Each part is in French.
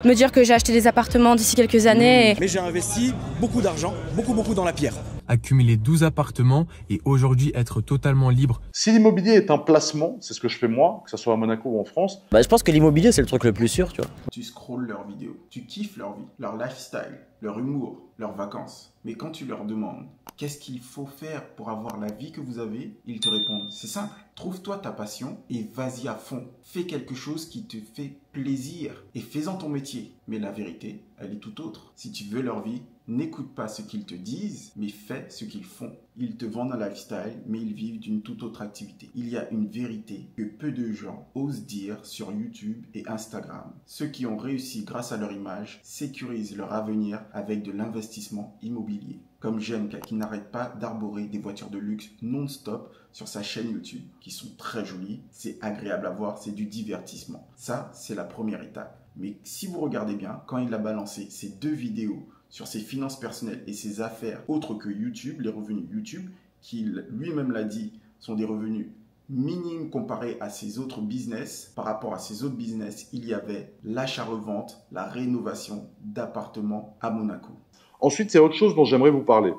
Me dire que j'ai acheté des appartements d'ici quelques années. Mais j'ai investi beaucoup d'argent, beaucoup dans la pierre. Accumuler 12 appartements et aujourd'hui être totalement libre. Si l'immobilier est un placement, c'est ce que je fais moi, que ce soit à Monaco ou en France. Je pense que l'immobilier, c'est le truc le plus sûr, tu vois. Tu scrolles leurs vidéos, tu kiffes leur vie, leur lifestyle, leur humour, leurs vacances. Mais quand tu leur demandes qu'est-ce qu'il faut faire pour avoir la vie que vous avez, ils te répondent c'est simple, trouve-toi ta passion et vas-y à fond. Fais quelque chose qui te fait plaisir et fais-en ton métier. Mais la vérité, elle est tout autre. Si tu veux leur vie, n'écoute pas ce qu'ils te disent, mais fais ce qu'ils font. Ils te vendent un lifestyle, mais ils vivent d'une toute autre activité. Il y a une vérité que peu de gens osent dire sur YouTube et Instagram. Ceux qui ont réussi grâce à leur image sécurisent leur avenir avec de l'investissement immobilier. Comme Jenka qui n'arrête pas d'arborer des voitures de luxe non-stop sur sa chaîne YouTube, qui sont très jolies, c'est agréable à voir, c'est du divertissement. Ça, c'est la première étape. Mais si vous regardez bien, quand il a balancé ces deux vidéos sur ses finances personnelles et ses affaires autres que YouTube, les revenus YouTube, qu'il lui-même l'a dit, sont des revenus minimes comparés à ses autres business. Par rapport à ses autres business, il y avait l'achat-revente, la rénovation d'appartements à Monaco. Ensuite, il y a autre chose dont j'aimerais vous parler.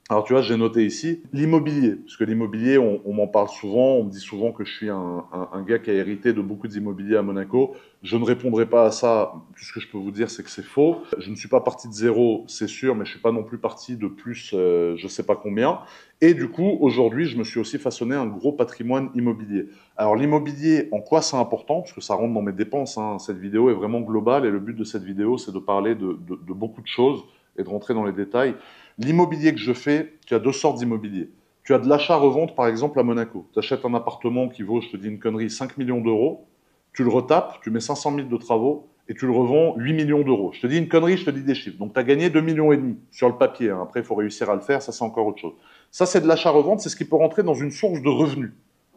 Alors tu vois, j'ai noté ici l'immobilier, parce que l'immobilier, on m'en parle souvent, on me dit souvent que je suis un gars qui a hérité de beaucoup d'immobilier à Monaco. Je ne répondrai pas à ça, tout ce que je peux vous dire, c'est que c'est faux. Je ne suis pas parti de zéro, c'est sûr, mais je ne suis pas non plus parti de plus, je ne sais pas combien. Et du coup, aujourd'hui, je me suis aussi façonné un gros patrimoine immobilier. Alors l'immobilier, en quoi c'est important? Parce que ça rentre dans mes dépenses, hein. Cette vidéo est vraiment globale et le but de cette vidéo, c'est de parler de beaucoup de choses et de rentrer dans les détails. L'immobilier que je fais, tu as deux sortes d'immobilier. Tu as de l'achat-revente, par exemple, à Monaco. Tu achètes un appartement qui vaut, je te dis une connerie, 5 millions d'euros. Tu le retapes, tu mets 500 000 de travaux et tu le revends 8 millions d'euros. Je te dis une connerie, je te dis des chiffres. Donc, tu as gagné 2,5 millions sur le papier. Hein. Après, il faut réussir à le faire. Ça, c'est encore autre chose. Ça, c'est de l'achat-revente. C'est ce qui peut rentrer dans une source de revenus.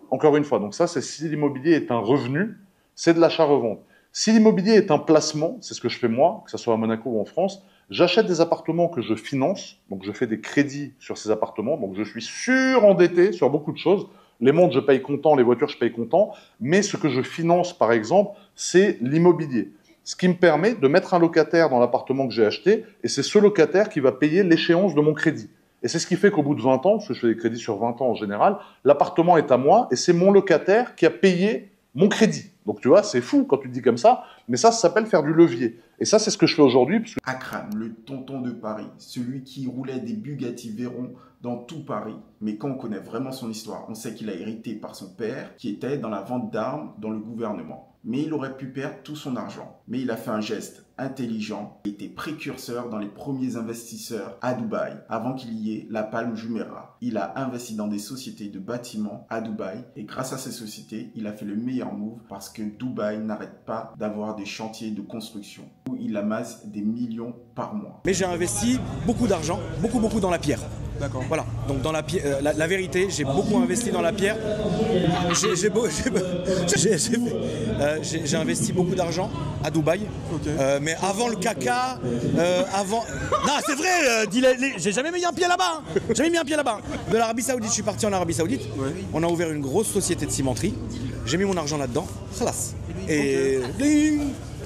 Encore une fois. Donc, ça, c'est si l'immobilier est un revenu, c'est de l'achat-revente. Si l'immobilier est un placement, c'est ce que je fais moi, que ce soit à Monaco ou en France, j'achète des appartements que je finance, donc je fais des crédits sur ces appartements, donc je suis surendetté sur beaucoup de choses. Les montres, je paye comptant, les voitures, je paye comptant, mais ce que je finance, par exemple, c'est l'immobilier. Ce qui me permet de mettre un locataire dans l'appartement que j'ai acheté, et c'est ce locataire qui va payer l'échéance de mon crédit. Et c'est ce qui fait qu'au bout de 20 ans, parce que je fais des crédits sur 20 ans en général, l'appartement est à moi, et c'est mon locataire qui a payé mon crédit. Donc tu vois, c'est fou quand tu te dis comme ça, mais ça s'appelle faire du levier. Et ça, c'est ce que je fais aujourd'hui. Parce que... Akram, le tonton de Paris, celui qui roulait des Bugatti Veyron dans tout Paris. Mais quand on connaît vraiment son histoire, on sait qu'il a hérité par son père, qui était dans la vente d'armes dans le gouvernement. Mais il aurait pu perdre tout son argent. Mais il a fait un geste intelligent. Il était précurseur dans les premiers investisseurs à Dubaï, avant qu'il y ait la Palme Jumeirah. Il a investi dans des sociétés de bâtiments à Dubaï. Et grâce à ces sociétés, il a fait le meilleur move parce que Dubaï n'arrête pas d'avoir des chantiers de construction où il amasse des millions par mois. Mais j'ai investi beaucoup d'argent, beaucoup dans la pierre. D'accord. Voilà, donc dans la vérité, j'ai beaucoup investi dans la pierre. J'ai investi beaucoup d'argent à Dubaï. Okay. Mais avant le caca, avant... Non, c'est vrai, j'ai jamais mis un pied là-bas. Hein. Jamais mis un pied là-bas. De l'Arabie Saoudite, je suis parti en Arabie Saoudite. Ouais. On a ouvert une grosse société de cimenterie. J'ai mis mon argent là-dedans. Khalas. Et...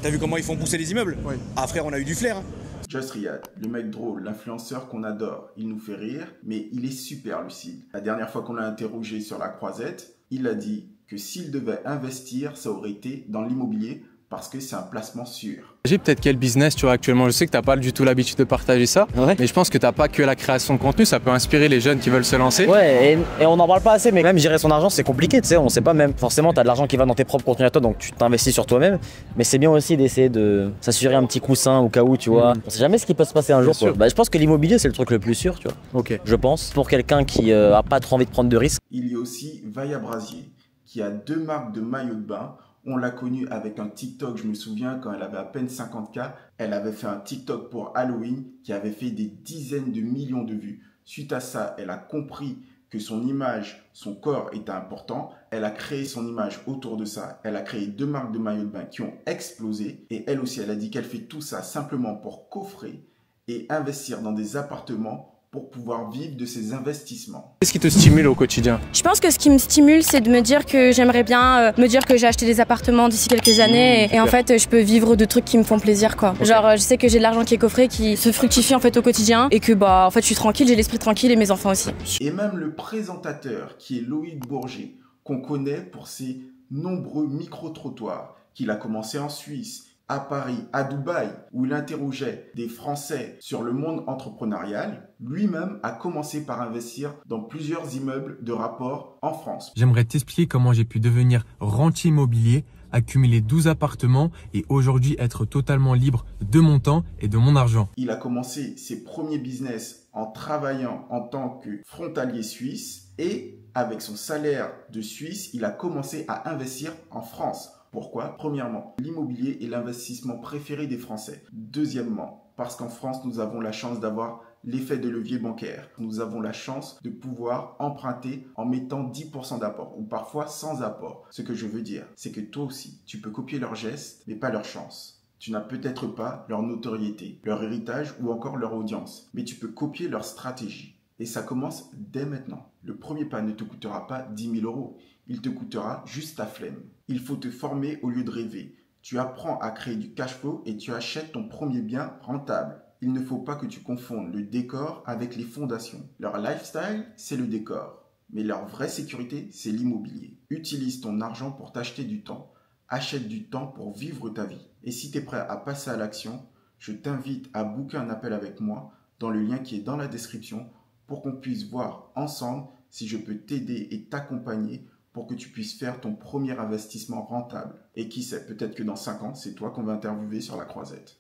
T'as vu comment ils font pousser les immeubles? Ouais. Ah frère, on a eu du flair. Hein. Just Riyad, le mec drôle, l'influenceur qu'on adore, il nous fait rire, mais il est super lucide. La dernière fois qu'on l'a interrogé sur la croisette, il a dit que s'il devait investir, ça aurait été dans l'immobilier parce que c'est un placement sûr. J'ai peut-être quel business tu vois actuellement, je sais que tu n'as pas du tout l'habitude de partager ça, ouais. Mais je pense que tu n'as pas que la création de contenu, ça peut inspirer les jeunes qui veulent se lancer. Ouais, et on n'en parle pas assez, mais même gérer son argent c'est compliqué, tu sais, on sait pas même. Forcément tu as de l'argent qui va dans tes propres contenus à toi, donc tu t'investis sur toi-même, mais c'est bien aussi d'essayer de s'assurer un petit coussin au cas où, tu vois. On sait jamais ce qui peut se passer un jour. Je pense que l'immobilier c'est le truc le plus sûr, tu vois. Ok. Je pense, pour quelqu'un qui a pas trop envie de prendre de risques. Il y a aussi Vaya Brasier, qui a 2 marques de maillots de bain. On l'a connue avec un TikTok, je me souviens, quand elle avait à peine 50K, elle avait fait un TikTok pour Halloween qui avait fait des dizaines de millions de vues. Suite à ça, elle a compris que son image, son corps était important. Elle a créé son image autour de ça. Elle a créé 2 marques de maillots de bain qui ont explosé. Et elle aussi, elle a dit qu'elle fait tout ça simplement pour coffrer et investir dans des appartements pour pouvoir vivre de ses investissements. Qu'est-ce qui te stimule au quotidien? Je pense que ce qui me stimule, c'est de me dire que j'aimerais bien me dire que j'ai acheté des appartements d'ici quelques années et en fait je peux vivre de trucs qui me font plaisir quoi. Okay. Genre je sais que j'ai de l'argent qui est coffré, qui se fructifie en fait au quotidien et que bah en fait je suis tranquille, j'ai l'esprit tranquille et mes enfants aussi. Et même le présentateur qui est Loïc Bourget, qu'on connaît pour ses nombreux micro-trottoirs qu'il a commencé en Suisse, à Paris, à Dubaï, où il interrogeait des Français sur le monde entrepreneurial, lui-même a commencé par investir dans plusieurs immeubles de rapport en France. J'aimerais t'expliquer comment j'ai pu devenir rentier immobilier, accumuler 12 appartements et aujourd'hui être totalement libre de mon temps et de mon argent. Il a commencé ses premiers business en travaillant en tant que frontalier suisse et avec son salaire de Suisse, il a commencé à investir en France. Pourquoi? Premièrement, l'immobilier est l'investissement préféré des Français. Deuxièmement, parce qu'en France, nous avons la chance d'avoir l'effet de levier bancaire. Nous avons la chance de pouvoir emprunter en mettant 10% d'apport ou parfois sans apport. Ce que je veux dire, c'est que toi aussi, tu peux copier leurs gestes, mais pas leur chance. Tu n'as peut-être pas leur notoriété, leur héritage ou encore leur audience, mais tu peux copier leur stratégie. Et ça commence dès maintenant. Le premier pas ne te coûtera pas 10 000 €. Il te coûtera juste ta flemme. Il faut te former au lieu de rêver. Tu apprends à créer du cash flow et tu achètes ton premier bien rentable. Il ne faut pas que tu confondes le décor avec les fondations. Leur lifestyle, c'est le décor. Mais leur vraie sécurité, c'est l'immobilier. Utilise ton argent pour t'acheter du temps. Achète du temps pour vivre ta vie. Et si tu es prêt à passer à l'action, je t'invite à booker un appel avec moi dans le lien qui est dans la description pour qu'on puisse voir ensemble si je peux t'aider et t'accompagner pour que tu puisses faire ton premier investissement rentable. Et qui sait, peut-être que dans 5 ans, c'est toi qu'on va interviewer sur la croisette.